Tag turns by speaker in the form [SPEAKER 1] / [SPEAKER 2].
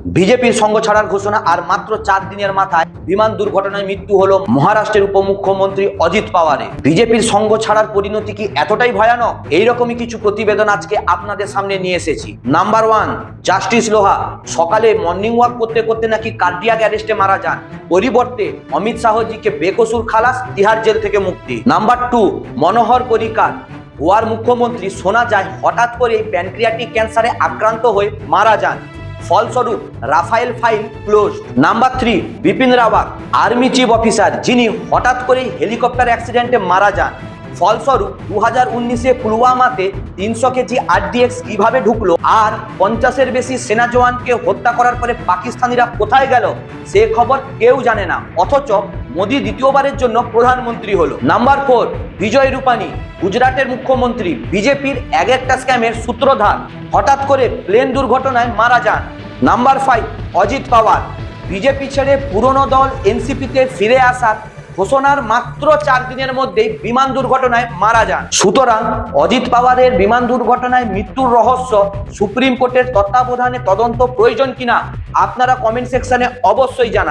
[SPEAKER 1] বিজেপির সঙ্গ ছাড়ার ঘোষণা আর মাত্র 4 দিনের মাথায় বিমান দুর্ঘটনায় মৃত্যু হলো মহারাষ্ট্রের উপমুখ্যমন্ত্রী অজিত পাওয়ারের। বিজেপির সঙ্গ ছাড়ার পরিণতি কি এতটাই ভয়ানক? এইরকমই কিছু প্রতিবেদন আজকে আপনাদের সামনে নিয়ে এসেছি। নাম্বার 1, জাস্টিস লোহা সকালে মর্নিং ওয়াক করতে করতে নাকি কার্ডিয়াক অ্যারেস্টে মারা যান। পরিবর্তে অমিত শাহজিকে বেকসুর খালাস, তিহার জেল থেকে মুক্তি। নাম্বার 2, মনোহর পরিকার গোয়ার মুখ্যমন্ত্রী শোনা যায় হঠাৎ করে প্যানক্রিয়াটিক ক্যান্সারে আক্রান্ত হয়ে মারা যান। ফলস্বরূপ Rafale file close. Number 3, Bipin Rawat army chief officer, যিনি হঠাৎ করেই হেলিকপ্টার অ্যাক্সিডেন্টে মারা যান। ফলস্বরূপ 2019-এ পুলওয়ামাতে 300 কেজি RDX কিভাবে ঢুকলো আর 50-এর বেশি সেনা জওয়ানকে হত্যা করার পরে পাকিস্তানিরা কোথায় গেল সে খবর কেউ জানে না, অথচ মোদী দ্বিতীয়বারের জন্য প্রধানমন্ত্রী হলো। নাম্বার 4, বিজয় রূপানি গুজরাটের মুখ্যমন্ত্রী, বিজেপির একটা স্ক্যামের সূত্রধার, হঠাৎ করে প্লেন দুর্ঘটনায় মারা যান। নাম্বার 5, অজিত পাওয়ার বিজেপি ছেড়ে পুরনো দল এনসিপিতে ফিরে আসার ঘোষণার মাত্র 4 দিনের মধ্যেই বিমান দুর্ঘটনায় মারা যান। সুতরাং অজিত পাওয়ারের বিমান দুর্ঘটনায় মৃত্যুর রহস্য সুপ্রিম কোর্টের তত্ত্বাবধানে তদন্ত প্রয়োজন কিনা আপনারা কমেন্ট সেকশনে অবশ্যই জানান।